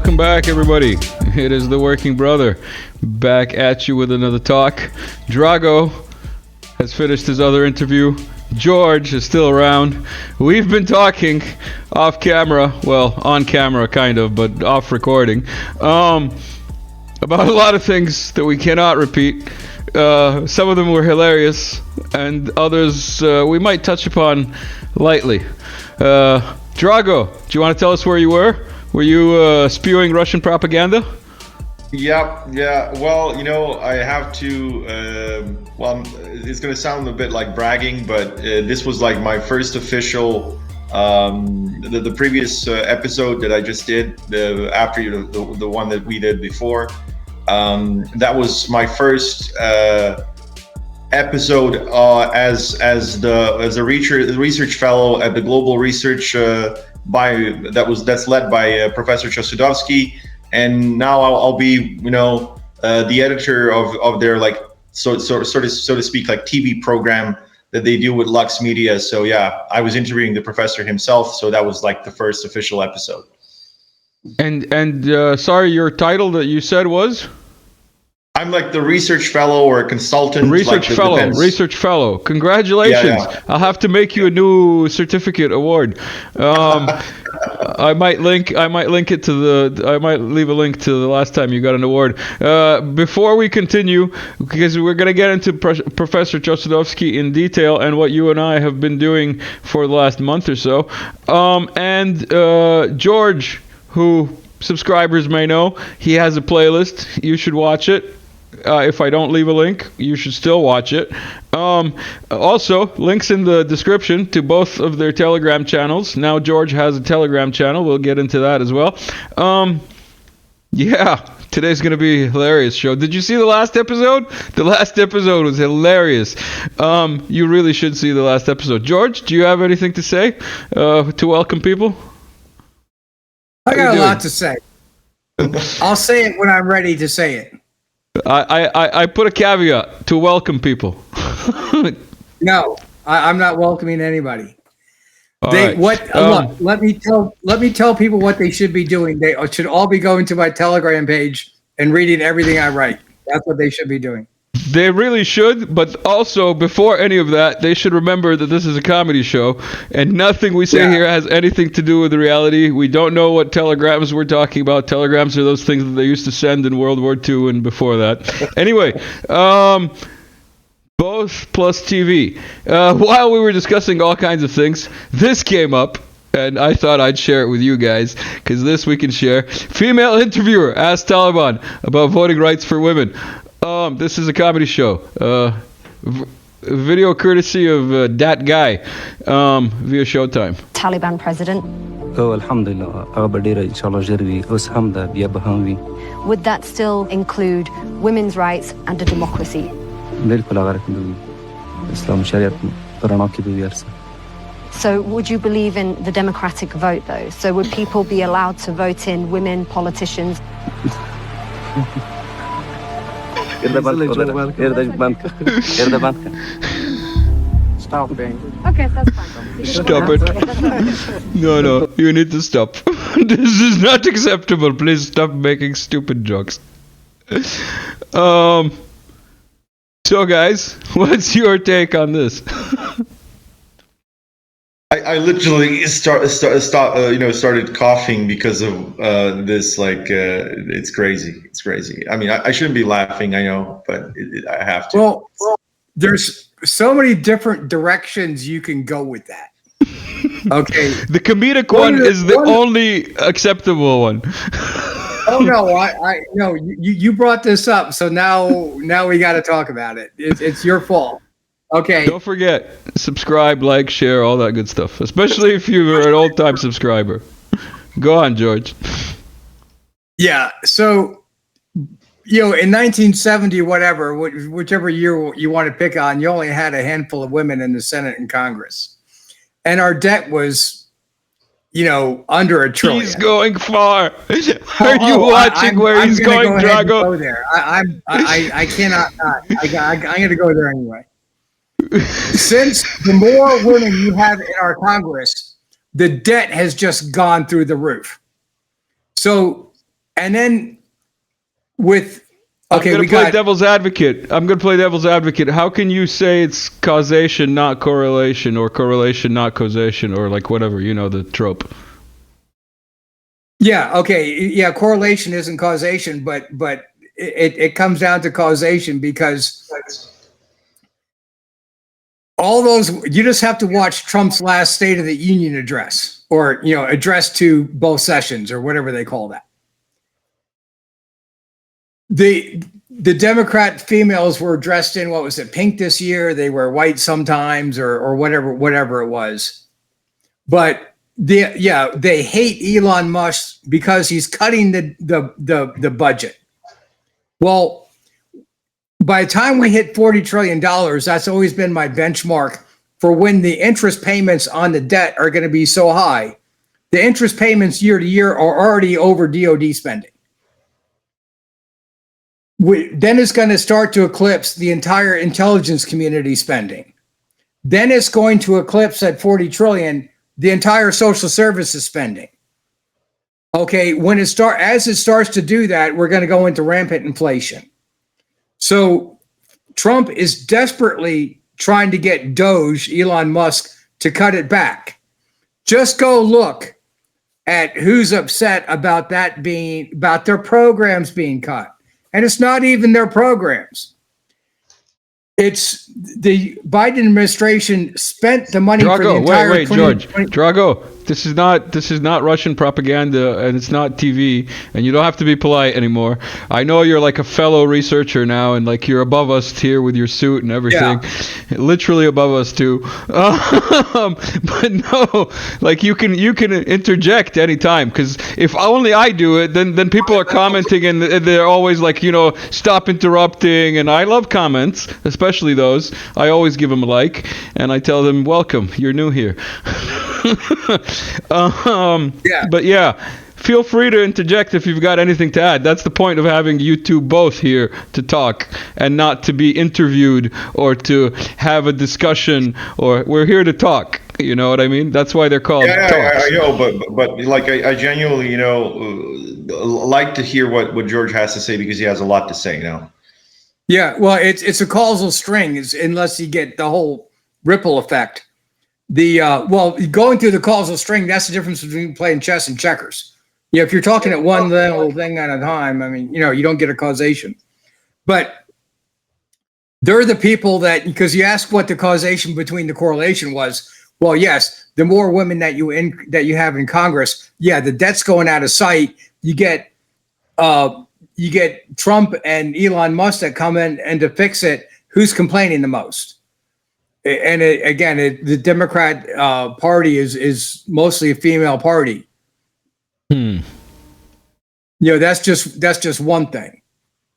Welcome back, everybody. It is the Working Brother back at you with another talk. Drago has finished his other interview. George is still around. We've been talking off camera, well, on camera kind of, but off recording, about a lot of things that we cannot repeat. Some of them were hilarious, and others we might touch upon lightly. Drago, do you want to tell us where you were? Were you spewing Russian propaganda? Yeah. Well, I have to. It's going to sound a bit like bragging, but this was like my first official. The previous episode that I just did, after the one that we did before, that was my first episode as a research fellow at the Global Research that's led by Professor Chosudovsky, and now I'll be the editor of their so to speak like TV program that they do with Lux Media. So yeah, I was interviewing the professor himself, so that was like the first official episode. And sorry, your title that you said was? I'm like the research fellow or a consultant. Research fellow. Congratulations! Yeah. I'll have to make you a new certificate award. I might leave a link to the last time you got an award. Before we continue, because we're going to get into Professor Chosudovsky in detail and what you and I have been doing for the last month or so, and George, who subscribers may know, he has a playlist. You should watch it. If I don't leave a link, you should still watch it. Also, links in the description to both of their Telegram channels. Now George has a Telegram channel. We'll get into that as well. Yeah, today's going to be a hilarious show. Did you see the last episode? The last episode was hilarious. You really should see the last episode. George, do you have anything to say to welcome people? I got a lot to say. I'll say it when I'm ready to say it. I put a caveat to welcome people. No, I'm not welcoming anybody. Right. Look, let me tell people what they should be doing. They should all be going to my Telegram page and reading everything I write. That's what they should be doing. They really should, but also before any of that, they should remember that this is a comedy show, and nothing we say here has anything to do with reality. We don't know what telegrams we're talking about. Telegrams are those things that they used to send in World War II and before that. Anyway, both plus TV. While we were discussing all kinds of things, this came up, and I thought I'd share it with you guys, because this we can share. Female interviewer asked Taliban about voting rights for women. This is a comedy show. Video courtesy of that guy via Showtime. Taliban president. Would that still include women's rights and a democracy? So would you believe in the democratic vote, though? So would people be allowed to vote in women politicians? Stop being. Okay, that's fine. Stop it. No, you need to stop. This is not acceptable. Please stop making stupid jokes. So guys, what's your take on this? I literally started coughing because of this. It's crazy. I mean, I shouldn't be laughing, I know, but I have to. Well, there's so many different directions you can go with that. Okay. The comedic one is the only acceptable one. Oh no, no. You brought this up, so now we got to talk about it. It's your fault. Okay. Don't forget, subscribe, like, share, all that good stuff. Especially if you're an old-time subscriber. Go on, George. Yeah. So, in 1970, whatever, whichever year you want to pick on, you only had a handful of women in the Senate and Congress, and our debt was, under $1 trillion. He's going far. Are you watching where he's going, Drago? Go there. I cannot not. I'm going to go there anyway. Since the more women you have in our Congress, the debt has just gone through the roof. So And then with okay, I'm gonna play devil's advocate. How can you say it's causation, not correlation, or correlation, not causation, or like whatever, the trope? Yeah, okay. Yeah, correlation isn't causation, but it comes down to causation because all those, you just have to watch Trump's last State of the Union address, or address to both sessions, or whatever they call that. The Democrat females were dressed in, what was it, pink this year? They wear white sometimes, or whatever it was. But they hate Elon Musk because he's cutting the budget. Well, by the time we hit $40 trillion, that's always been my benchmark for when the interest payments on the debt are going to be so high. The interest payments year to year are already over DOD spending. Then it's going to start to eclipse the entire intelligence community spending. Then it's going to eclipse at 40 trillion the entire social services spending. Okay, as it starts to do that, we're going to go into rampant inflation. So Trump is desperately trying to get Doge, Elon Musk, to cut it back. Just go look at who's upset about about their programs being cut. And it's not even their programs. It's the Biden administration spent the money for the entire. Wait, George. Drago, this is not Russian propaganda, and it's not TV, and you don't have to be polite anymore. I know you're like a fellow researcher now, and like you're above us here with your suit and everything, literally above us too. But no, like you can interject anytime, because if only I do it, then people are commenting and they're always like, stop interrupting, and I love comments, especially those. I always give them a like, and I tell them, welcome, you're new here. But yeah, feel free to interject if you've got anything to add. That's the point of having you two both here to talk and not to be interviewed or to have a discussion, or we're here to talk. You know what I mean? That's why they're called talks. I know, but like I genuinely, like to hear what George has to say, because he has a lot to say now. Yeah, well, it's a causal string, unless you get the whole ripple effect. Going through the causal string, that's the difference between playing chess and checkers. Yeah, if you're talking at one little thing at a time, I mean, you don't get a causation. But they're the people that, because you ask what the causation between the correlation was. Well, yes, the more women that you have in Congress, the debt's going out of sight. You get Trump and Elon Musk that come in, and to fix it, who's complaining the most? And the Democrat Party is mostly a female party. That's just one thing.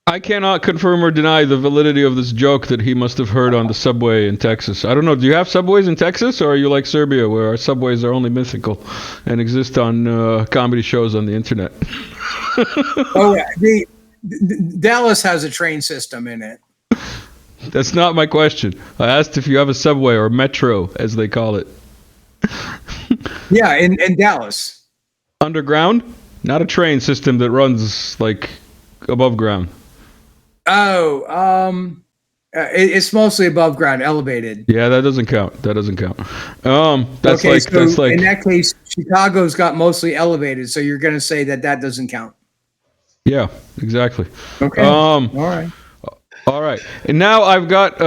I cannot confirm or deny the validity of this joke that he must have heard on the subway in Texas. I don't know. Do you have subways in Texas, or are you like Serbia, where our subways are only mythical and exist on comedy shows on the internet? Dallas has a train system in it. That's not my question. I asked if you have a subway, or metro, as they call it. Yeah, in Dallas. Underground? Not a train system that runs like above ground. It's mostly above ground, elevated. Yeah, that doesn't count. That's in that case, Chicago's got mostly elevated, so you're going to say that doesn't count. Yeah, exactly. Okay. All right. And now I've got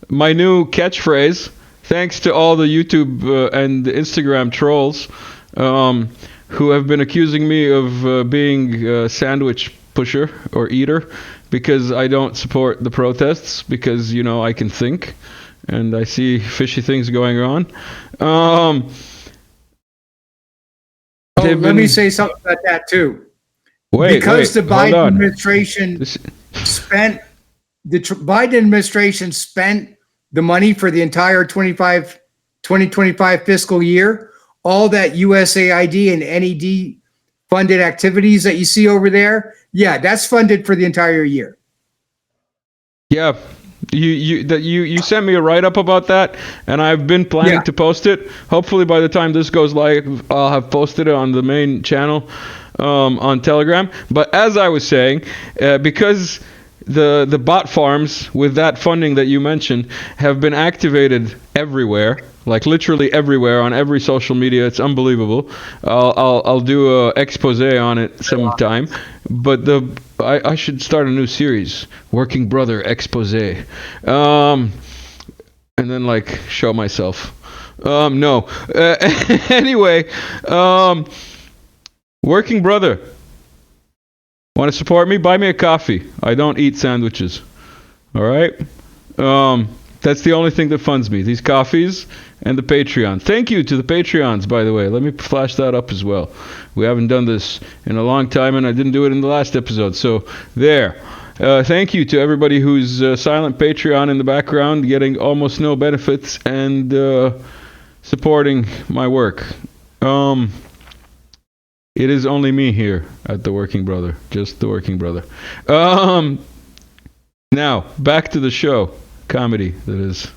my new catchphrase. Thanks to all the YouTube and Instagram trolls who have been accusing me of being a sandwich pusher or eater, because I don't support the protests, because I can think and I see fishy things going on. Let me say something about that too. The Biden administration spent the money for the entire 2025 fiscal year. All that USaid and NED funded activities that you see over there, that's funded for the entire year. Yeah, you sent me a write-up about that, and I've been planning to post it. Hopefully by the time this goes live, I'll have posted it on the main channel. on Telegram. But as I was saying, because the bot farms with that funding that you mentioned have been activated everywhere, like literally everywhere on every social media. It's unbelievable. I'll do a expose on it sometime. But I should start a new series, Working Brother Expose, and then like show myself. No. Anyway, Working Brother. Want to support me? Buy me a coffee. I don't eat sandwiches. All right? That's the only thing that funds me. These coffees and the Patreon. Thank you to the Patreons, by the way. Let me flash that up as well. We haven't done this in a long time, and I didn't do it in the last episode. So there. Thank you to everybody who's silent Patreon in the background, getting almost no benefits and supporting my work. It is only me here at the Working Brother. Just the Working Brother. Now, back to the show. Comedy, that is.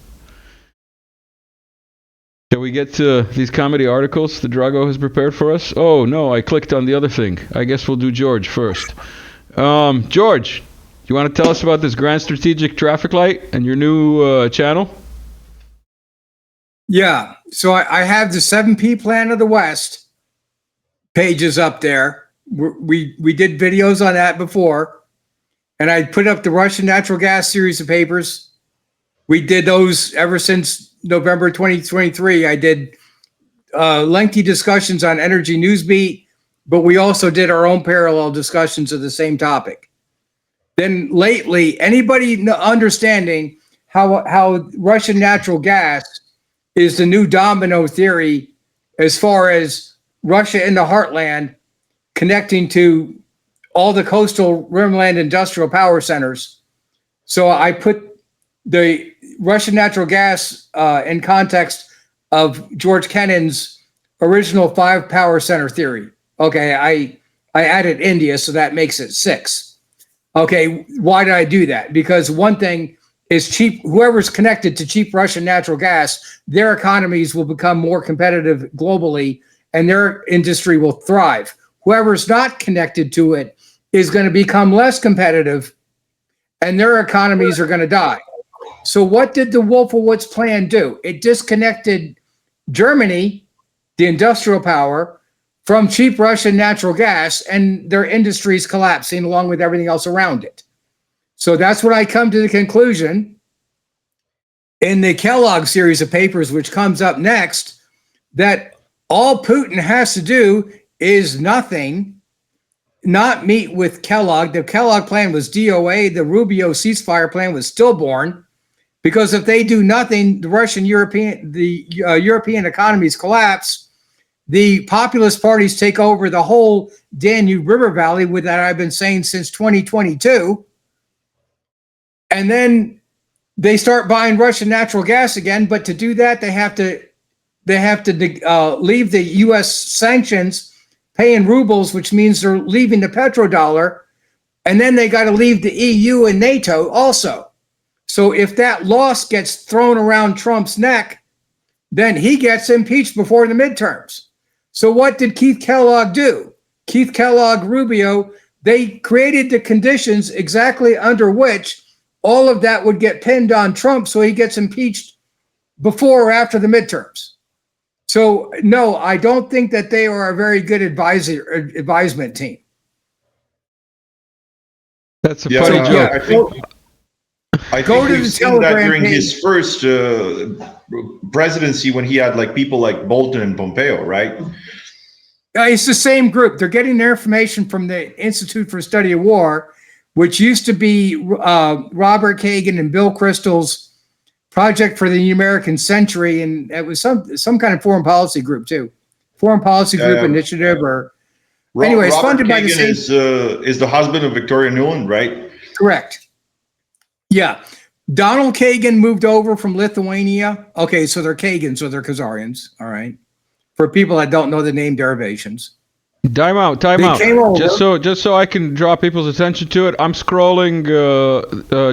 Shall we get to these comedy articles that Drago has prepared for us? Oh, no, I clicked on the other thing. I guess we'll do George first. George, you want to tell us about this Grand Strategic Traffic Light and your new channel? Yeah, so I have the 7P Plan of the West pages up there. We did videos on that before, and I put up the Russian natural gas series of papers. We did those ever since November 2023. I did lengthy discussions on Energy Newsbeat, but we also did our own parallel discussions of the same topic. Then lately, anybody understanding how Russian natural gas is the new domino theory as far as Russia in the heartland connecting to all the coastal rimland industrial power centers. So I put the Russian natural gas in context of George Kennan's original 5 power center theory. Okay, I added India, so that makes it 6. Okay, why did I do that? Because one thing is cheap, whoever's connected to cheap Russian natural gas, their economies will become more competitive globally and their industry will thrive. Whoever's not connected to it is going to become less competitive and their economies are going to die. So what did the Wolfowitz plan do? It disconnected Germany, the industrial power, from cheap Russian natural gas, and their industries collapsing along with everything else around it. So that's when I come to the conclusion in the Kellogg series of papers, which comes up next, that all Putin has to do is nothing, not meet with Kellogg. The Kellogg plan was DOA. The Rubio ceasefire plan was stillborn. Because if they do nothing, the European economies collapse. The populist parties take over the whole Danube River Valley, with that I've been saying since 2022. And then they start buying Russian natural gas again. But to do that, they have to leave the U.S. sanctions, pay in rubles, which means they're leaving the petrodollar. And then they got to leave the EU and NATO also. So if that loss gets thrown around Trump's neck, then he gets impeached before the midterms. So what did Keith Kellogg do? Keith Kellogg, Rubio, they created the conditions exactly under which all of that would get pinned on Trump so he gets impeached before or after the midterms. So no, I don't think that they are a very good advisement team. That's a funny joke. I think we've seen that during his first presidency when he had like people like Bolton and Pompeo, right? It's the same group. They're getting their information from the Institute for Study of War, which used to be Robert Kagan and Bill Kristol's Project for the American Century, and it was some kind of foreign policy group too, foreign policy group initiative, or anyway, it's funded by the same. Is the husband of Victoria Nuland, right? Correct. Yeah. Donald Kagan moved over from Lithuania. Okay, so they're Kagans, so they're Khazarians. All right. For people that don't know the name derivations. Time out. Just so I can draw people's attention to it, I'm scrolling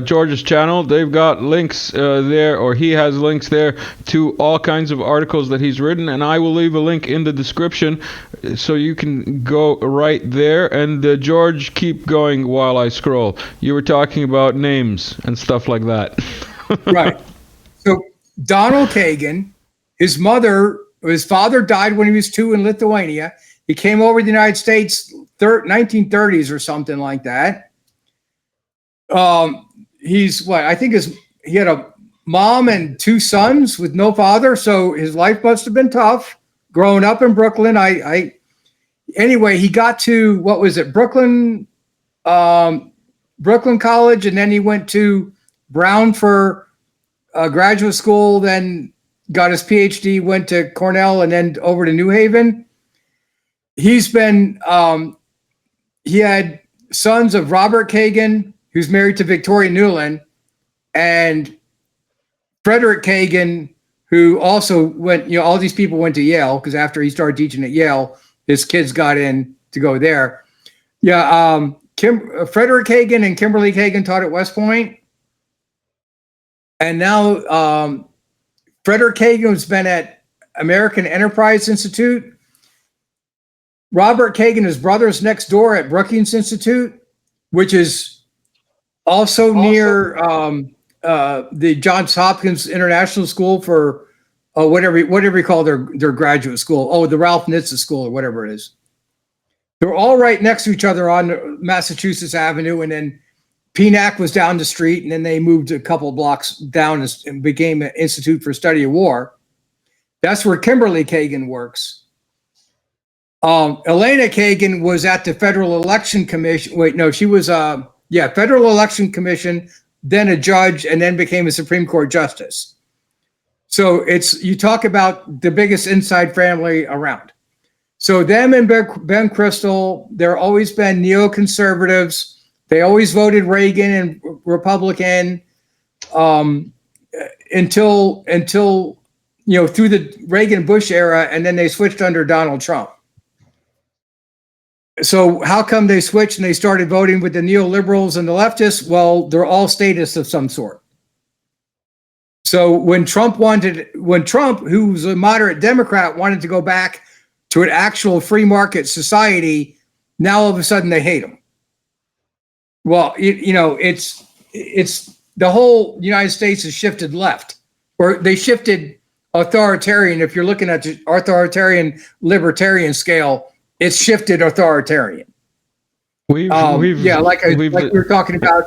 George's channel. They've got links there, or he has links there to all kinds of articles that he's written, and I will leave a link in the description so you can go right there. And George, keep going while I scroll. You were talking about names and stuff like that. Right. So Donald Kagan, his father died when he was 2 in Lithuania. He came over to the United States 1930s or something like that. He had a mom and 2 sons with no father, so his life must have been tough growing up in Brooklyn. Anyway, he got to Brooklyn College, and then he went to Brown for graduate school, then got his PhD, went to Cornell, and then over to New Haven. He's been, he had sons of Robert Kagan, who's married to Victoria Nuland, and Frederick Kagan, who also went, all these people went to Yale, because after he started teaching at Yale, his kids got in to go there. Yeah, Frederick Kagan and Kimberly Kagan taught at West Point. And now Frederick Kagan has been at American Enterprise Institute. Robert Kagan, his brother's next door at Brookings Institute, which is also near the Johns Hopkins International School for whatever you call their graduate school. Oh, the Ralph Nitze School or whatever it is. They're all right next to each other on Massachusetts Avenue, and then PNAC was down the street, and then they moved a couple blocks down and became an Institute for Study of War. That's where Kimberly Kagan works. Elena Kagan was at the Federal Election Commission. Wait, no, she was, Federal Election Commission, then a judge, and then became a Supreme Court justice. So you talk about the biggest inside family around. So them and Ben Crystal, there always been neoconservatives. They always voted Reagan and Republican until through the Reagan-Bush era, and then they switched under Donald Trump. So how come they switched and they started voting with the neoliberals and the leftists? Well, they're all statists of some sort. So when Trump, who's a moderate Democrat, wanted to go back to an actual free market society, now all of a sudden they hate him. Well, it's the whole United States has shifted left, or they shifted authoritarian. If you're looking at the authoritarian libertarian scale, it's shifted authoritarian. Like we were talking about.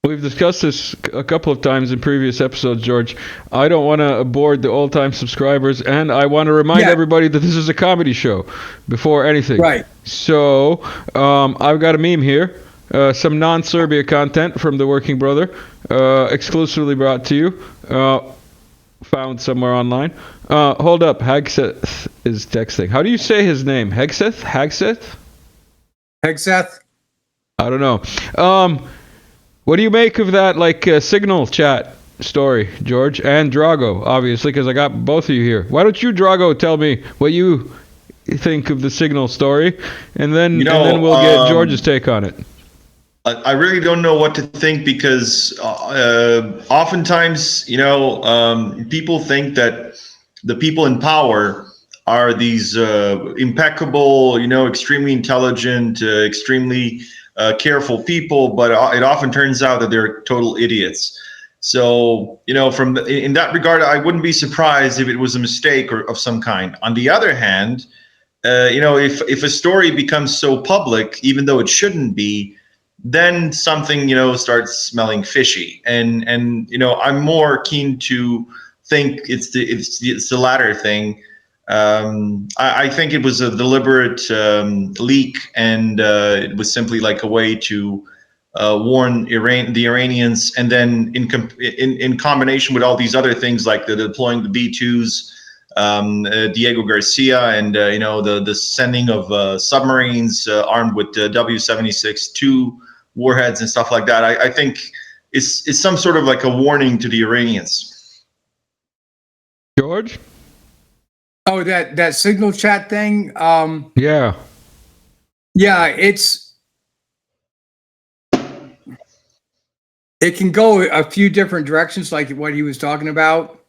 We've discussed this a couple of times in previous episodes, George. I don't want to bore the old-time subscribers, and I want to remind everybody that this is a comedy show before anything. Right. So I've got a meme here, some non-Serbia content from the Working Brother, exclusively brought to you, found somewhere online. Hold up, Hagseth is texting. How do you say his name? Hagseth? Hagseth? I don't know. What do you make of that, Signal chat story, George? And Drago, obviously, because I got both of you here. Why don't you, Drago, tell me what you think of the Signal story, and then we'll get George's take on it. I really don't know what to think, because oftentimes, people think that the people in power are these impeccable, extremely intelligent, extremely careful people, but it often turns out that they're total idiots. So, in that regard, I wouldn't be surprised if it was a mistake of some kind. On the other hand, if a story becomes so public, even though it shouldn't be, then something, starts smelling fishy. And I'm more keen to think it's the latter thing. I think it was a deliberate leak, and it was simply like a way to warn the Iranians, and then in combination with all these other things, like the deploying the B-2s, Diego Garcia, and the sending of submarines armed with W-76-2 warheads and stuff like that. I think it's some sort of like a warning to the Iranians. George? Oh, that Signal chat thing. Yeah. Yeah, it can go a few different directions, like what he was talking about.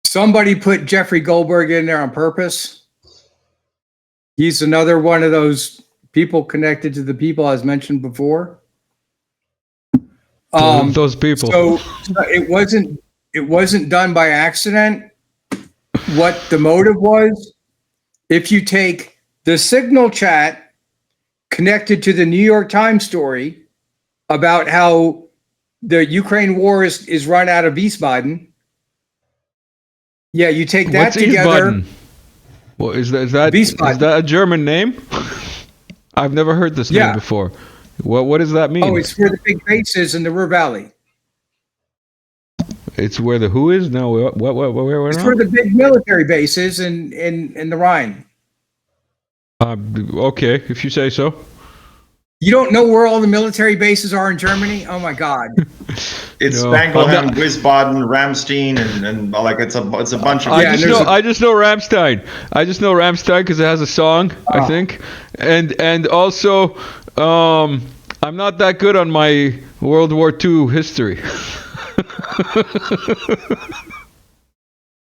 Somebody put Jeffrey Goldberg in there on purpose. He's another one of those people connected to the people I was mentioned before. Those people. So it wasn't done by accident. What the motive was, if you take the Signal chat connected to the New York Times story about how the Ukraine war is run out of Wiesbaden. Yeah, you take that together. Wiesbaden? Well, is that a German name? I've never heard this name before. What does that mean? Oh, it's where the big base is in the Ruhr Valley. It's where the who is? No, where it's where the big military base is in the Rhine. Okay, if you say so. You don't know where all the military bases are in Germany? Oh my God! It's Spangleheim, Wiesbaden, Ramstein, and like it's a bunch of. I just know Ramstein. I just know Ramstein because it has a song, I think, and also I'm not that good on my World War II history.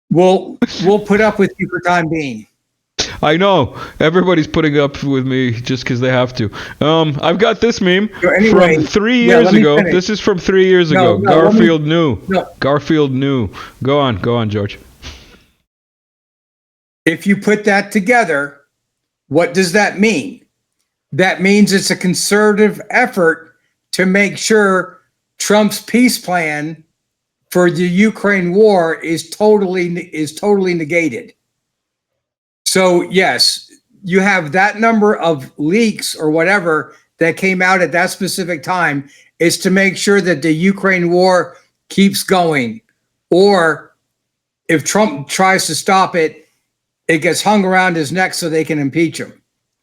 We'll put up with you for time being. I know everybody's putting up with me just because they have to. I've got this meme from 3 years ago. Finish. This is from 3 years ago. Garfield knew. Garfield knew. Go on, George. If you put that together, what does that mean? That means it's a conservative effort to make sure Trump's peace plan for the Ukraine war is totally negated. So yes, you have that number of leaks or whatever that came out at that specific time is to make sure that the Ukraine war keeps going. Or if Trump tries to stop it, it gets hung around his neck so they can impeach him.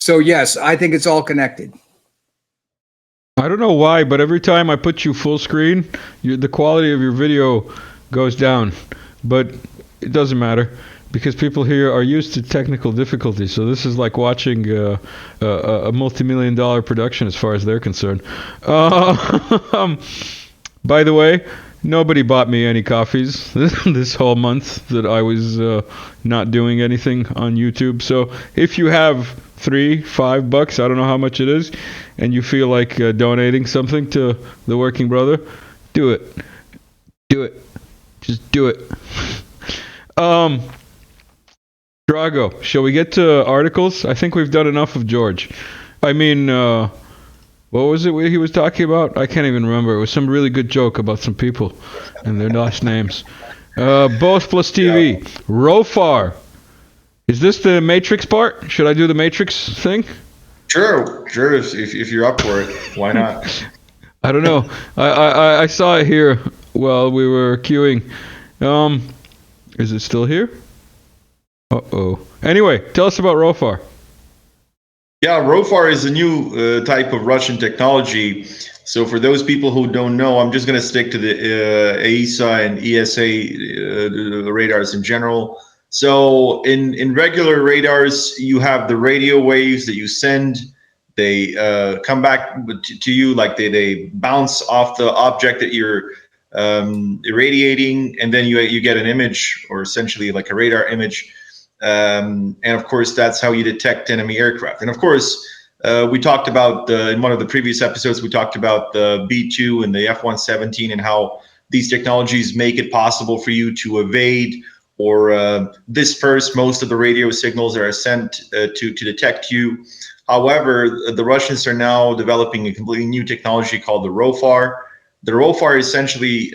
So yes, I think it's all connected. I don't know why, but every time I put you full screen, the quality of your video goes down. But it doesn't matter, because people here are used to technical difficulties. So this is like watching a multi-million-dollar production as far as they're concerned. By the way, nobody bought me any coffees this whole month that I was not doing anything on YouTube. So if you have $3-5, I don't know how much it is, and you feel like donating something to the working brother, do it. Just do it. Drago, shall we get to articles? I think we've done enough of George. I mean, what was it he was talking about? I can't even remember. It was some really good joke about some people and their last names. Both plus TV. Yeah. Rofar. Is this the Matrix part? Should I do the Matrix thing? Sure. If you're up for it, why not? I don't know. I saw it here while we were queuing. Is it still here? Uh-oh. Anyway, tell us about Rofar. Yeah, Rofar is a new type of Russian technology. So for those people who don't know, I'm just going to stick to the AESA and ESA radars in general. So in regular radars, you have the radio waves that you send. They come back to you like they bounce off the object that you're irradiating, and then you get an image, or essentially like a radar image. And of course, that's how you detect enemy aircraft. And of course, we talked about in one of the previous episodes, we talked about the B-2 and the F-117 and how these technologies make it possible for you to evade or disperse most of the radio signals that are sent to detect you. However, the Russians are now developing a completely new technology called the Rofar. The Rofar essentially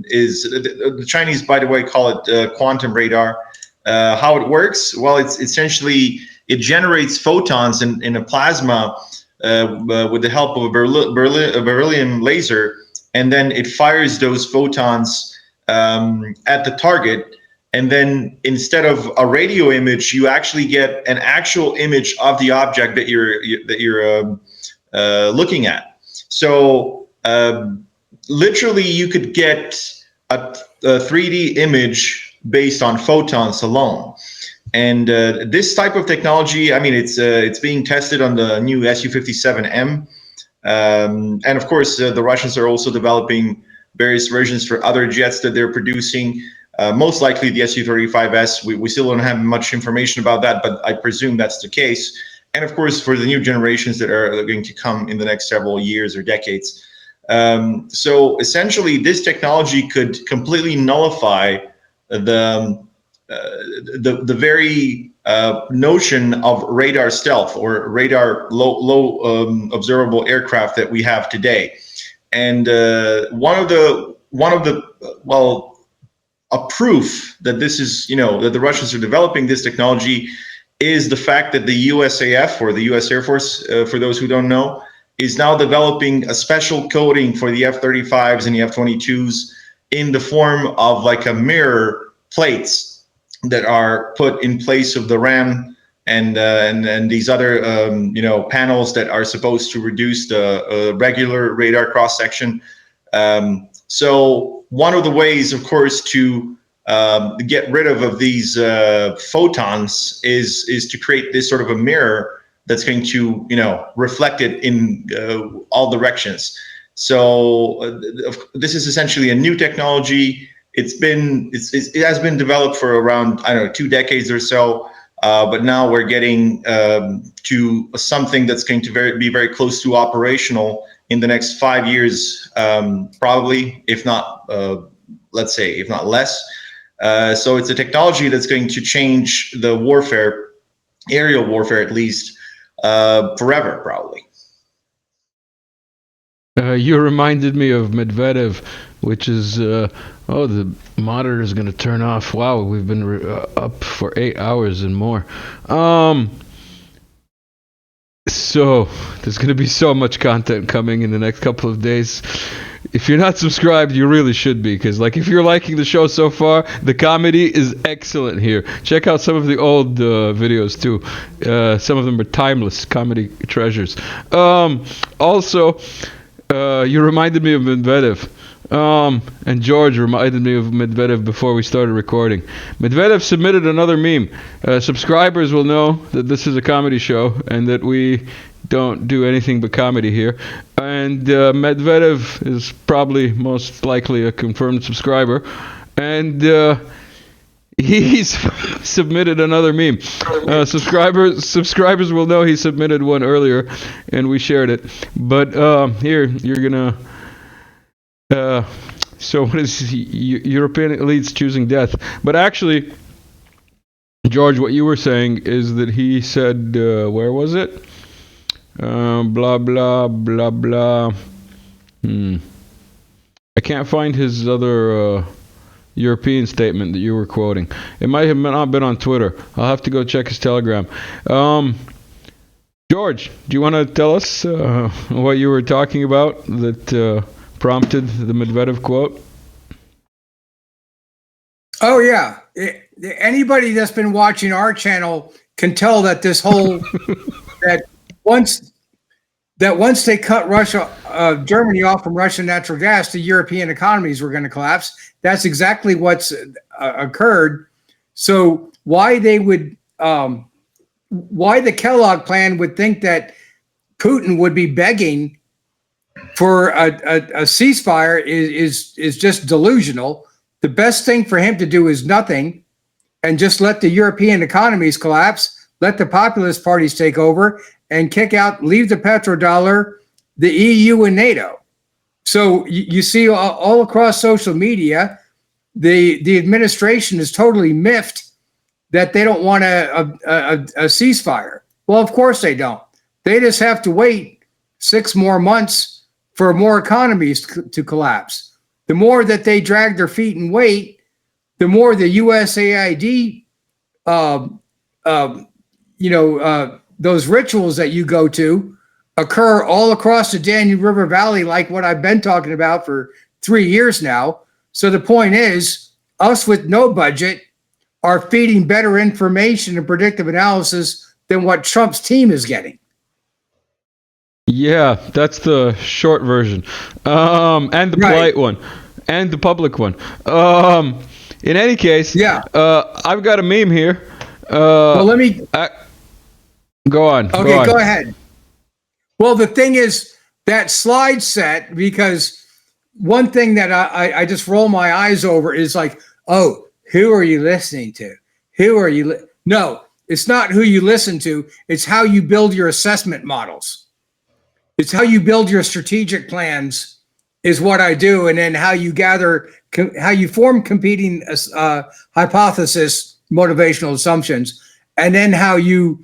is, the Chinese, by the way, call it quantum radar. How it works? Well, it's essentially, it generates photons in a plasma with the help of a beryllium laser, and then it fires those photons at the target. And then instead of a radio image, you actually get an actual image of the object that you're looking at. So literally, you could get a 3D image based on photons alone. And this type of technology, I mean, it's being tested on the new Su-57M. And of course, the Russians are also developing various versions for other jets that they're producing. Most likely the Su-35S. We still don't have much information about that, but I presume that's the case. And of course, for the new generations that are going to come in the next several years or decades. So essentially, this technology could completely nullify the very notion of radar stealth or radar low observable aircraft that we have today. And one of the a proof that this is, that the Russians are developing this technology is the fact that the USAF, or the U.S. Air Force, for those who don't know, is now developing a special coating for the F-35s and the F-22s in the form of like a mirror plates that are put in place of the RAM and these other panels that are supposed to reduce the regular radar cross section. So one of the ways, of course, to get rid of these photons is to create this sort of a mirror that's going to, reflect it in all directions. So this is essentially a new technology. It has been developed for around, 2 decades or so, but now we're getting to something that's going to be very close to operational in the next 5 years, probably, if not, let's say, if not less. So it's a technology that's going to change the warfare, aerial warfare at least, forever, probably. You reminded me of Medvedev, which is, the monitor is going to turn off. Wow, we've been up for 8 hours and more. So there's going to be so much content coming in the next couple of days. If you're not subscribed, you really should be, because if you're liking the show so far, the comedy is excellent here. Check out some of the old videos too. Some of them are timeless comedy treasures. Also, you reminded me of Medvedev. And George reminded me of Medvedev before we started recording. Medvedev submitted another meme. Subscribers will know that this is a comedy show and that we don't do anything but comedy here. And Medvedev is probably most likely a confirmed subscriber. And he's submitted another meme. Subscribers will know he submitted one earlier and we shared it. But here, you're going to... so what is European elites choosing death? But actually, George, what you were saying is that he said, where was it? Blah, blah, blah, blah. I can't find his other European statement that you were quoting. It might have not been on Twitter. I'll have to go check his Telegram. George, do you want to tell us what you were talking about that prompted the Medvedev quote? Oh, yeah. Anybody that's been watching our channel can tell that this whole that once they cut Germany off from Russian natural gas, the European economies were going to collapse. That's exactly what's occurred. So why the Kellogg plan would think that Putin would be begging for a ceasefire is just delusional. The best thing for him to do is nothing and just let the European economies collapse, let the populist parties take over, and leave the petrodollar, the EU, and NATO. So you see all across social media, the administration is totally miffed that they don't want a ceasefire. Well, of course they don't. They just have to wait 6 more months for more economies to collapse. The more that they drag their feet and wait, the more the USAID, those rituals that you go to occur all across the Danube River Valley, like what I've been talking about for 3 years now. So the point is, us with no budget are feeding better information and predictive analysis than what Trump's team is getting. Yeah, that's the short version. And the polite one. And the public one. In any case, I've got a meme here. Well, let me go on. Okay, go ahead. Well, the thing is that slide set, because one thing that I just roll my eyes over is like, oh, who are you listening to? Who are you? No, it's not who you listen to. It's how you build your assessment models. It's how you build your strategic plans is what I do. And then how you how you form competing hypothesis, motivational assumptions, and then how you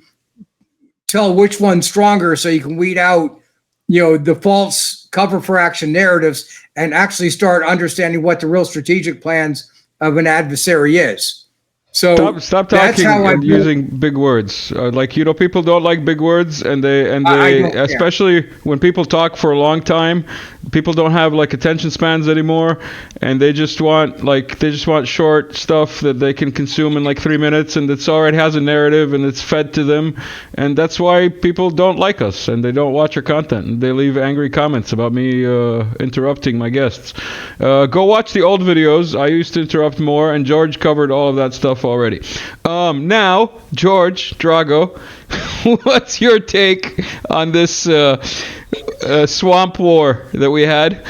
tell which one's stronger so you can weed out, the false cover for action narratives and actually start understanding what the real strategic plans of an adversary is. So stop talking and using big words. People don't like big words, and they especially when people talk for a long time, people don't have attention spans anymore, and they just want short stuff that they can consume in 3 minutes, and it's already has a narrative and it's fed to them, and that's why people don't like us and they don't watch our content and they leave angry comments about me interrupting my guests. Go watch the old videos. I used to interrupt more, and George covered all of that stuff already. Now, George Drago, what's your take on this swamp war that we had,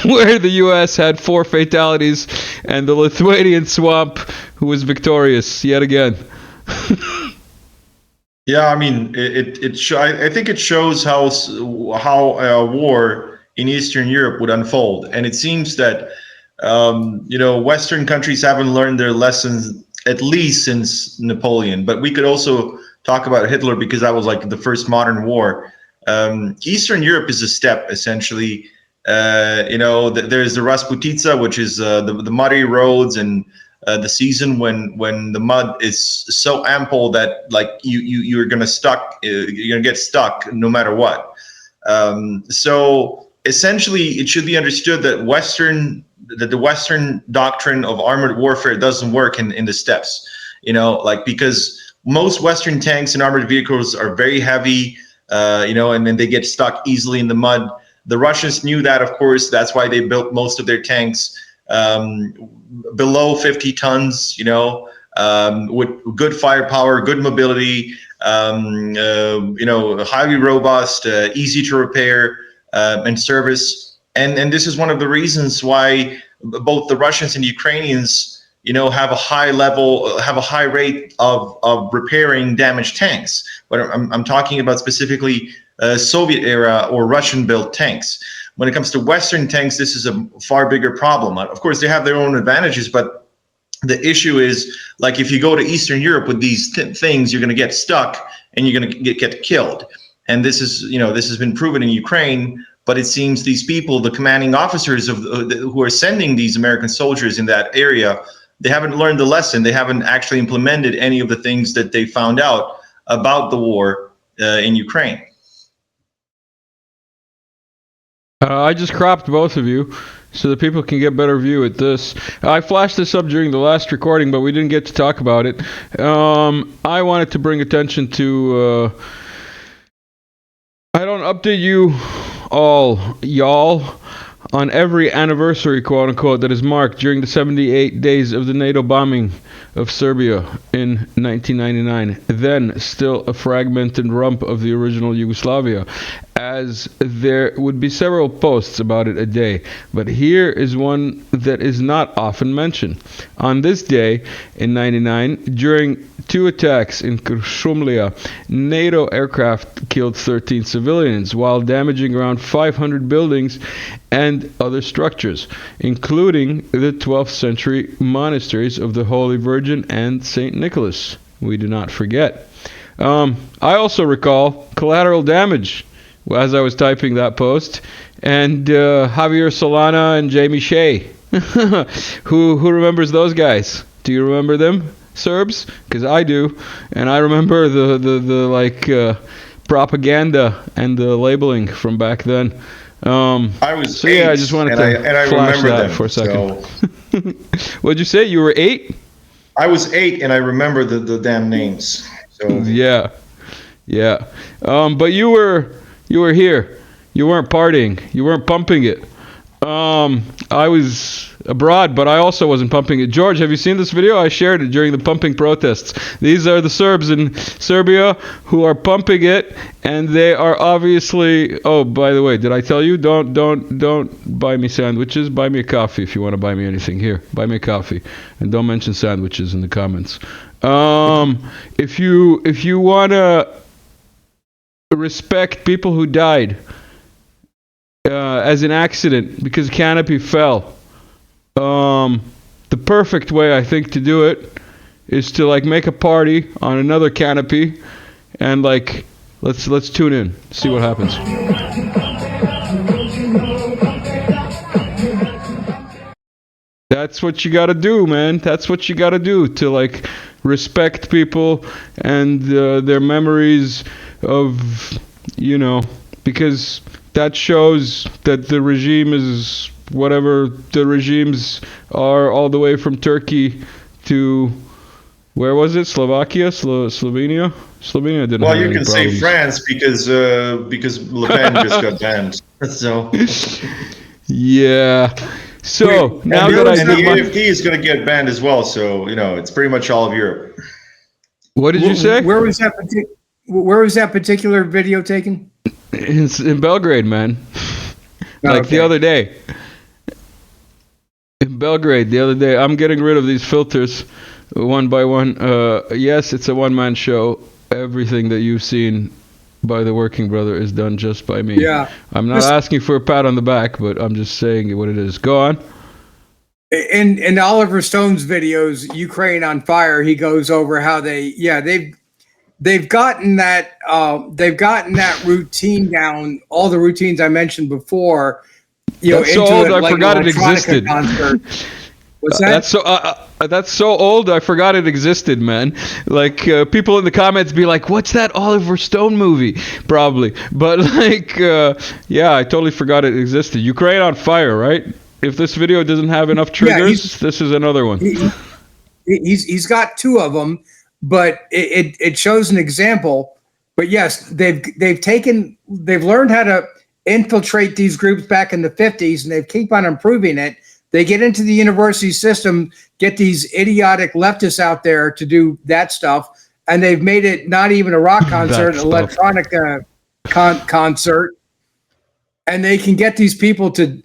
where the U.S. had 4 fatalities and the Lithuanian swamp who was victorious yet again? Yeah, I mean, I think it shows how a war in Eastern Europe would unfold, and it seems that Western countries haven't learned their lessons at least since Napoleon. But we could also talk about Hitler, because that was the first modern war. Eastern Europe is a step, essentially. There's the Rasputitsa, which is the muddy roads, and the season when the mud is so ample that you're gonna get stuck no matter what. So essentially, it should be understood that the Western doctrine of armored warfare doesn't work in the steppes, because most Western tanks and armored vehicles are very heavy, and then they get stuck easily in the mud. The Russians knew that, of course. That's why they built most of their tanks below 50 tons, with good firepower, good mobility, highly robust, easy to repair and service. And this is one of the reasons why both the Russians and the Ukrainians, have a high rate of repairing damaged tanks. But I'm talking about specifically Soviet era or Russian built tanks. When it comes to Western tanks, this is a far bigger problem. Of course, they have their own advantages, but the issue is, if you go to Eastern Europe with these things, you're going to get stuck and you're going to get killed. And this has been proven in Ukraine. But it seems these people, the commanding officers who are sending these American soldiers in that area, they haven't learned the lesson. They haven't actually implemented any of the things that they found out about the war in Ukraine. I just cropped both of you so that people can get a better view at this. I flashed this up during the last recording, but we didn't get to talk about it. I wanted to bring attention to... I don't update you all, y'all, on every anniversary, quote unquote, that is marked during the 78 days of the NATO bombing of Serbia in 1999, then still a fragmented rump of the original Yugoslavia, as there would be several posts about it a day. But here is one that is not often mentioned. On this day in 99, during 2 attacks in Kršumlija, NATO aircraft killed 13 civilians while damaging around 500 buildings and other structures, including the 12th century monasteries of the Holy Virgin and St. Nicholas. We do not forget. I also recall collateral damage as I was typing that post, and Javier Solana and Jamie Shea. Who remembers those guys? Do you remember them, Serbs? Because I do, and I remember the propaganda and the labeling from back then. I was 8, I just wanted to flash that for a second. So. What'd you say? You were 8? I was 8, and I remember the damn names. So yeah. But you were here. You weren't partying. You weren't pumping it. I was abroad, but I also wasn't pumping it. George, have you seen this video? I shared it during the pumping protests. These are the Serbs in Serbia who are pumping it, and they are obviously. Oh, by the way, did I tell you? Don't buy me sandwiches. Buy me a coffee if you want to buy me anything. Here, buy me a coffee, and don't mention sandwiches in the comments. If you want to respect people who died as an accident because canopy fell, the perfect way I think to do it is to like make a party on another canopy and like let's tune in, see what happens. That's what you gotta do, man. That's what you gotta do to like respect people and their memories of, you know, because that shows that the regime is whatever the regimes are, all the way from Turkey to where was it? Slovakia, Slovenia. Slovenia didn't. Well, have you any can problems. say France because Le Pen just got banned. So yeah. So now and that I the did my, AFD is going to get banned as well. So it's pretty much all of Europe. what did you say? Where was that particular video taken? It's in Belgrade, man. Like the other day. In Belgrade, the other day. I'm getting rid of these filters one by one. Yes, it's a one-man show. Everything that you've seen by the working brother is done just by me. Yeah. I'm not asking for a pat on the back, but I'm just saying what it is. Go on. In Oliver Stone's videos, Ukraine on Fire, he goes over how they've gotten that routine down, all the routines I mentioned before. That's so old, I forgot it existed. What's that? That's so old, I forgot it existed, man. Like, people in the comments be like, what's that Oliver Stone movie? Probably. But, like, yeah, I totally forgot it existed. Ukraine on Fire, right? If this video doesn't have enough triggers, this is another one. He's got two of them, but it shows an example. But yes, they've learned how to infiltrate these groups back in the 50s, and they keep on improving it. They get into the university system, get these idiotic leftists out there to do that stuff, and they've made it not even a rock concert, an electronic concert, and they can get these people to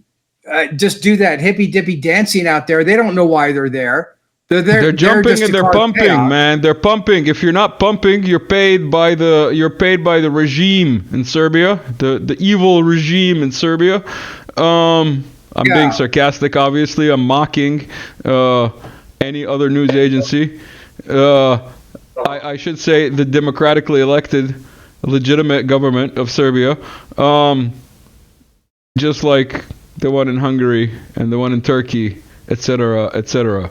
just do that hippy-dippy dancing out there. They don't know why they're there. They're jumping and they're pumping, man. They're pumping. If you're not pumping, you're paid by the regime in Serbia, the evil regime in Serbia. I'm being sarcastic, obviously. I'm mocking any other news agency. I should say the democratically elected, legitimate government of Serbia, just like the one in Hungary and the one in Turkey, etc., etc.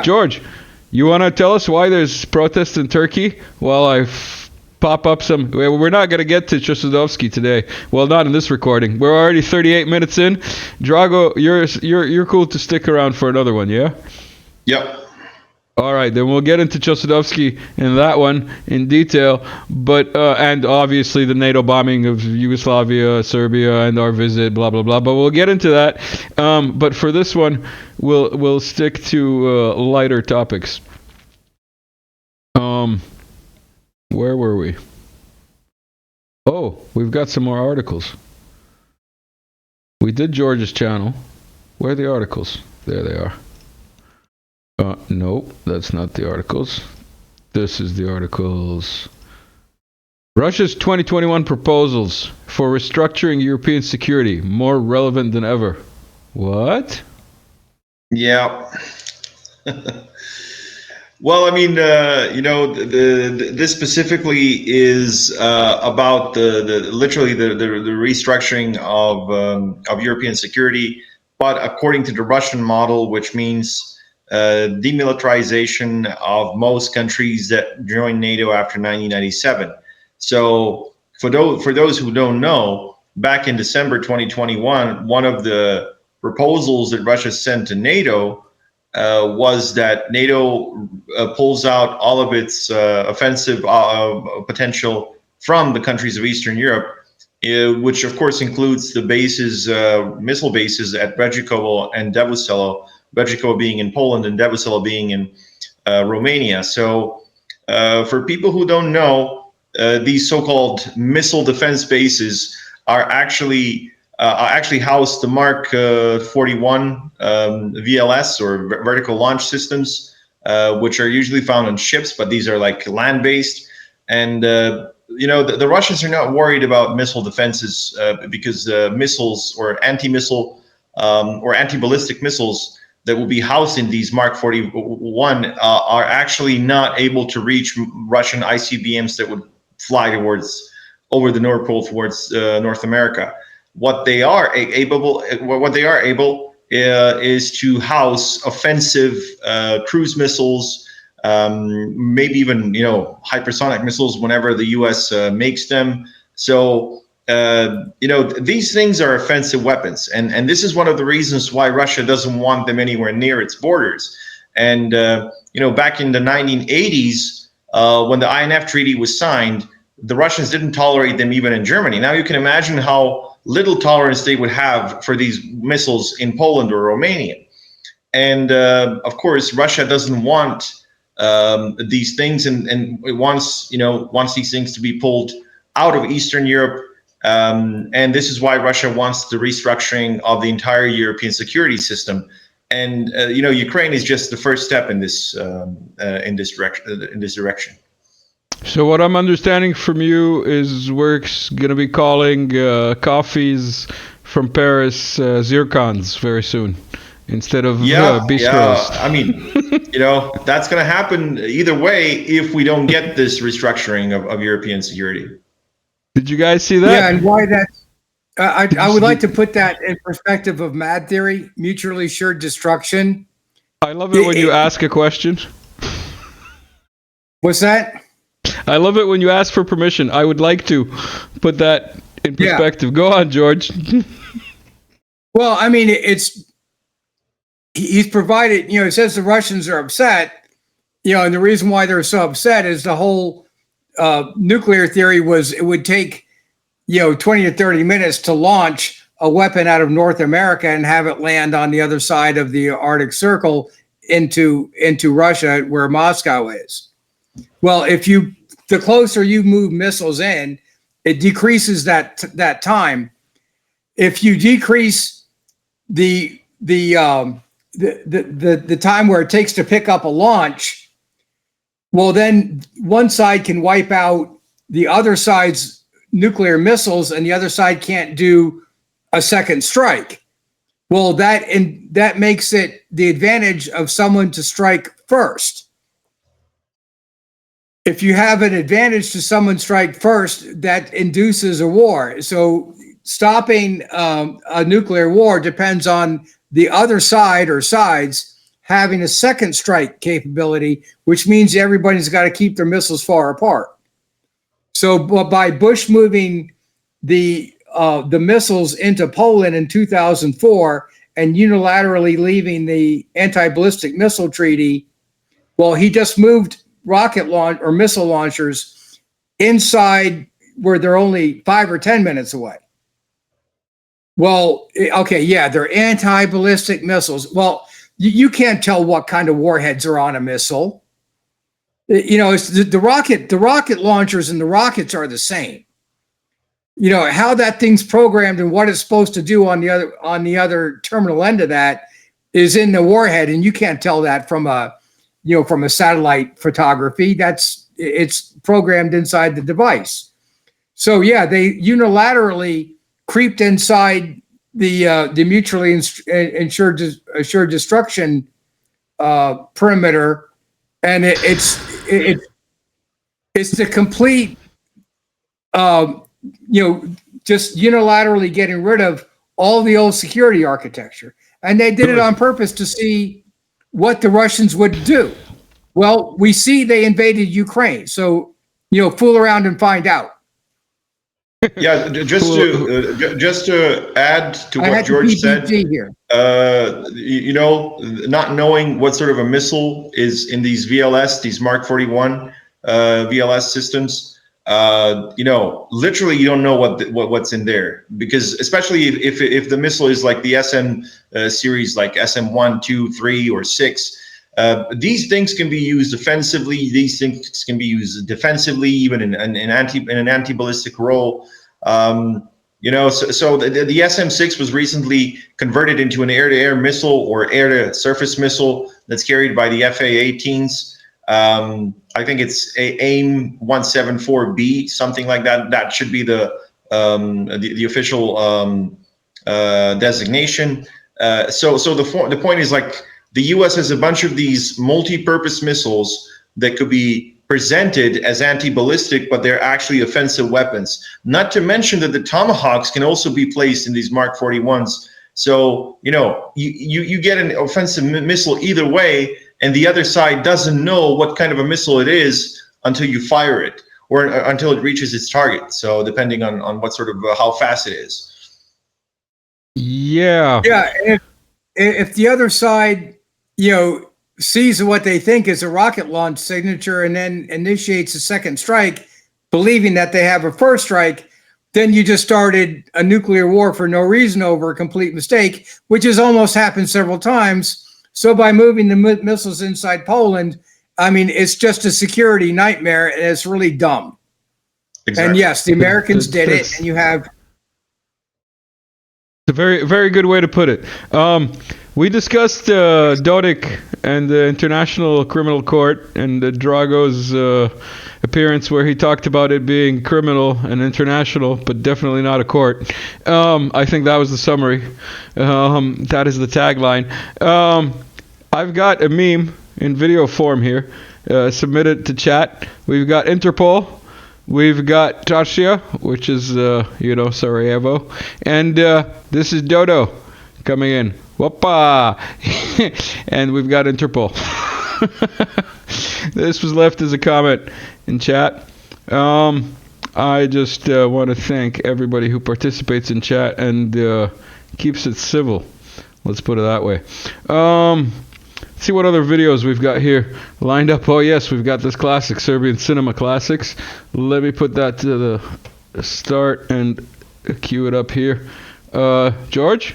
George, you want to tell us why there's protests in Turkey while I pop up some? We're not going to get to Chossudovsky today. Well, not in this recording. We're already 38 minutes in. Drago, you're cool to stick around for another one, yeah? Yep. All right, then we'll get into Chossudovsky in that one in detail, but and obviously the NATO bombing of Yugoslavia, Serbia, and our visit, blah blah blah. But we'll get into that. But for this one, we'll stick to lighter topics. Where were we? Oh, we've got some more articles. We did George's channel. Where are the articles? There they are. Nope, that's not the articles. This is the articles. Russia's 2021 proposals for restructuring European security, more relevant than ever. What? Yeah. Well, I mean, this specifically is about literally the restructuring of European security, but according to the Russian model, which means demilitarization of most countries that joined NATO after 1997. So for those who don't know, back in December 2021, one of the proposals that Russia sent to NATO was that NATO pulls out all of its offensive potential from the countries of Eastern Europe which of course includes the bases, missile bases at Brezhikovo and Devuselo, Brezhikovo being in Poland and Devuselo being in Romania. So for people who don't know, these so-called missile defense bases are actually house the Mark 41 VLS or vertical launch systems, which are usually found on ships, but these are like land-based. And the Russians are not worried about missile defenses because missiles or anti-missile or anti-ballistic missiles that will be housed in these Mark 41 are actually not able to reach Russian ICBMs that would fly over the North Pole towards North America. What they are able is to house offensive cruise missiles, maybe even hypersonic missiles whenever the U.S. makes them. So these things are offensive weapons, and this is one of the reasons why Russia doesn't want them anywhere near its borders. And back in the 1980s, when the INF Treaty was signed, the Russians didn't tolerate them even in Germany. Now you can imagine how little tolerance they would have for these missiles in Poland or Romania. And of course, Russia doesn't want these things, and it wants these things to be pulled out of Eastern Europe. And this is why Russia wants the restructuring of the entire European security system. And Ukraine is just the first step in this direction. So what I'm understanding from you is we're going to be calling coffees from Paris zircons very soon instead of bistros. I mean, that's going to happen either way if we don't get this restructuring of European security. Did you guys see that? Yeah, and why that? I would like to put that in perspective of MAD theory, mutually assured destruction. I love it when you ask a question. What's that? I love it when you ask for permission. I would like to put that in perspective. Yeah. Go on, George. Well, I mean, he's provided, it says the Russians are upset, and the reason why they're so upset is the whole nuclear theory was it would take, 20 to 30 minutes to launch a weapon out of North America and have it land on the other side of the Arctic Circle into Russia where Moscow is. Well, the closer you move missiles in, it decreases that time. If you decrease the time where it takes to pick up a launch, well, then one side can wipe out the other side's nuclear missiles, and the other side can't do a second strike. Well, that makes it the advantage of someone to strike first. If you have an advantage to someone strike first, that induces a war. So stopping a nuclear war depends on the other side or sides having a second strike capability, which means everybody's got to keep their missiles far apart. So by Bush moving the missiles into Poland in 2004 and unilaterally leaving the anti-ballistic missile treaty, well, he just moved rocket launch or missile launchers inside where they're only 5 or 10 minutes away. Well, okay, yeah, they're anti-ballistic missiles. Well, you can't tell what kind of warheads are on a missile. It's the rocket launchers and the rockets are the same. How that thing's programmed and what it's supposed to do on the other terminal end of that is in the warhead, and you can't tell that from a satellite photography. It's programmed inside the device. So yeah, they unilaterally creeped inside the mutually assured destruction perimeter, and it's the complete just unilaterally getting rid of all the old security architecture, and they did it on purpose to see what the Russians would do. Well, we see they invaded Ukraine, so fool around and find out. Yeah, just to add to what George said, here. Not knowing what sort of a missile is in these VLS, these Mark 41 VLS systems, literally you don't know what's in there, because especially if the missile is like the SM series, like SM1, 2, 3, or 6. These things can be used offensively. These things can be used defensively, even in an anti-ballistic role. So the SM-6 was recently converted into an air-to-air missile or air-to-surface missile that's carried by the FA-18s. I think it's AIM-174B, something like that. That should be the official designation. So the point is, like, the U.S. has a bunch of these multi-purpose missiles that could be presented as anti-ballistic, but they're actually offensive weapons. Not to mention that the Tomahawks can also be placed in these Mark 41s. So, you get an offensive missile either way, and the other side doesn't know what kind of a missile it is until you fire it, or until it reaches its target. So depending on what sort of, how fast it is. Yeah. Yeah. If the other side, sees what they think is a rocket launch signature and then initiates a second strike, believing that they have a first strike, then you just started a nuclear war for no reason over a complete mistake, which has almost happened several times. So by moving the missiles inside Poland, I mean, it's just a security nightmare, and it's really dumb. Exactly. And yes, the Americans did it, and you have... It's a very, very good way to put it. We discussed Dodik and the International Criminal Court and Drago's appearance, where he talked about it being criminal and international, but definitely not a court. I think that was the summary. That is the tagline. I've got a meme in video form here, submitted to chat. We've got Interpol. We've got Tarsija, which is, Sarajevo. And this is Dodo coming in. Whoppa! And we've got Interpol. This was left as a comment in chat. I just want to thank everybody who participates in chat and keeps it civil. Let's put it that way. Let's see what other videos we've got here lined up. Oh, yes, we've got this classic, Serbian Cinema Classics. Let me put that to the start and cue it up here. George,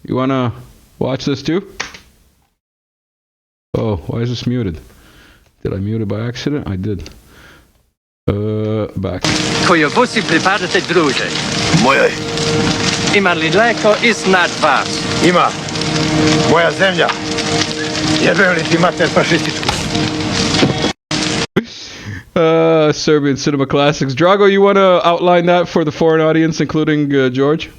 you want to watch this too? Oh, why is this muted? Did I mute it by accident? I did. Back. Twoje włosy przyparte druże. Mojej. Ima li mleko i snad was? Ima. Moja zemlja. Jebem li ti mater fašističku. Serbian Cinema Classics. Drago, you want to outline that for the foreign audience, including George?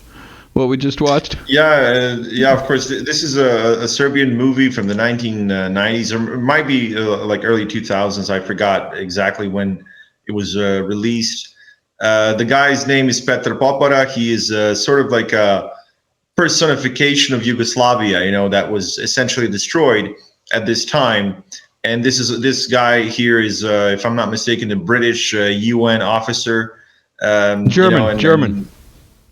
What we just watched? Yeah, of course. This is a Serbian movie from the 1990s, or it might be like early 2000s. I forgot exactly when it was released. The guy's name is Petar Popara. He is sort of like a personification of Yugoslavia, that was essentially destroyed at this time. And this guy here is, if I'm not mistaken, a British UN officer. German.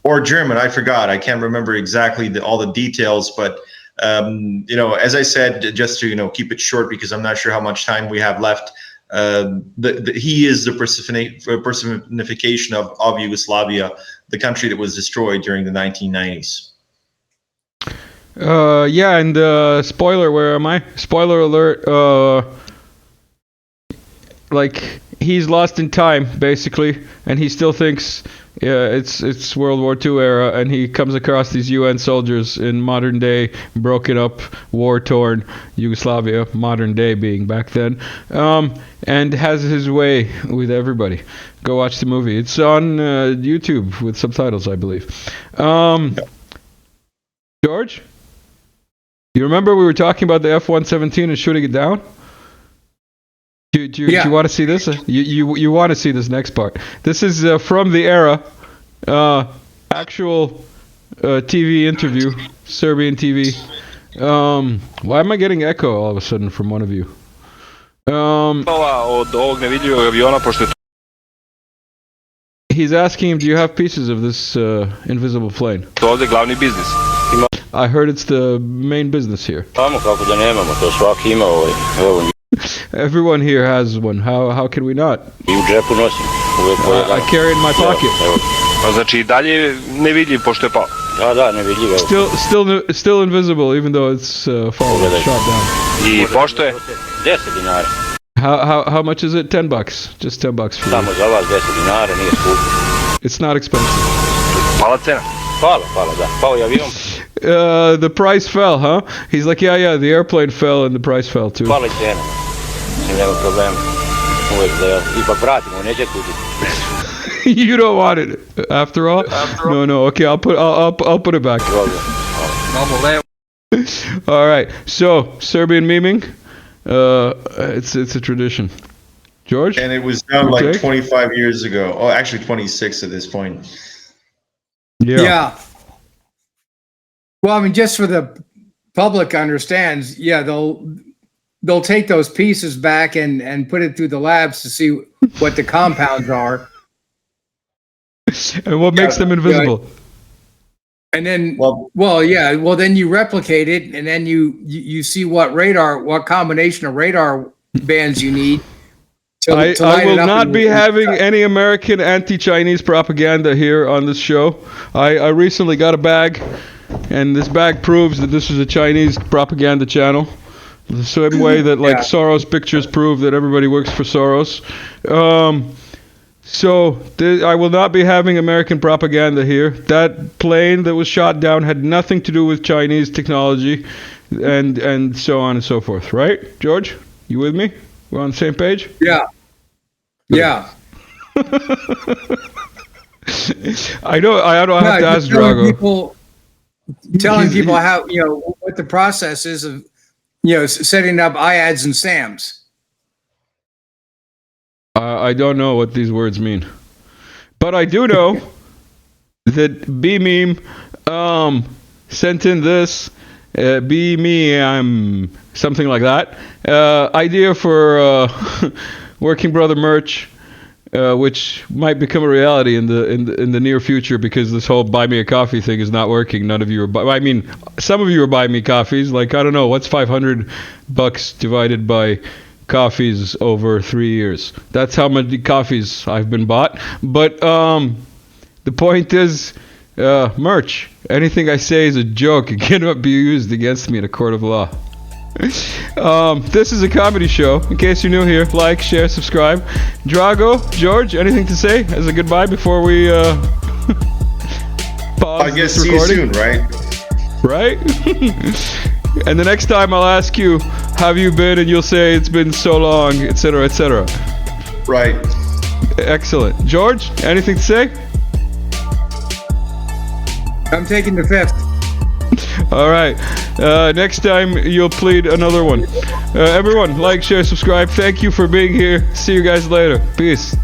Or German, I forgot. I can't remember exactly all the details, but as I said, just to keep it short because I'm not sure how much time we have left. He is the personification of Yugoslavia, the country that was destroyed during the 1990s. And spoiler, where am I? Spoiler alert. Like, he's lost in time basically, and he still thinks it's World War II era, and he comes across these UN soldiers in modern day, broken up, war-torn Yugoslavia, modern day being back then, and has his way with everybody. Go watch the movie. It's on YouTube with subtitles, I believe. George, you remember we were talking about the F-117 and shooting it down? Do you want to see this? You want to see this next part? This is from the era, actual TV interview, Serbian TV. Why am I getting echo all of a sudden from one of you? He's asking him, do you have pieces of this invisible plane? I heard it's the main business here. Everyone here has one. How can we not? I carry it in my pocket. Pa znači i dalje nevidljiv pošto je pao. Da, nevidljiv. Still invisible, even though it's fallen, shot down. I pošto je? 10 dinara. How much is it? $10. Just $10 for you. Samo za vas 10 dinara, nije skupo. It's not expensive. Pala cena. Pala, da. Pao je avion. The price fell, huh? He's like, yeah, the airplane fell and the price fell too. Pala i cena. Nema problema. Uvijek da ja ipak vratimo, neće kupiti. You don't want it after all? No. Okay, I'll put it back. All right. So Serbian memeing, it's a tradition. George? And it was done like 25 years ago. Oh, actually 26 at this point. Yeah. Well, I mean, just for the public understands, yeah, they'll take those pieces back and put it through the labs to see what the compounds are. And what makes them invisible? And then, then you replicate it, and then you see what combination of radar bands you need. I will not be having any American anti-Chinese propaganda here on this show. I recently got a bag, and this bag proves that this is a Chinese propaganda channel. The same way that Soros pictures prove that everybody works for Soros. I will not be having American propaganda here. That plane that was shot down had nothing to do with Chinese technology, and so on and so forth. Right, George? You with me? We're on the same page? Yeah. Yeah. I don't have to ask Drago. Telling people how, what the process is of, setting up IADs and SAMs. I don't know what these words mean, but I do know that B-meme sent in this B-me something like that idea for Working Brother merch, which might become a reality in the near future because this whole buy me a coffee thing is not working. None of you are some of you are buying me coffees. Like, I don't know, what's $500 divided by coffees over 3 years? That's how many coffees I've been bought. But the point is, merch. Anything I say is a joke. It cannot be used against me in a court of law. This is a comedy show. In case you're new here, like, share, subscribe. Drago, George, anything to say as a goodbye before we pause I guess this see recording? you soon, right? Right? And the next time I'll ask you, have you been? And you'll say it's been so long, etc., etc. Right. Excellent. George, anything to say? I'm taking the 5th. All right. Next time you'll plead another one. Everyone, like, share, subscribe. Thank you for being here. See you guys later. Peace.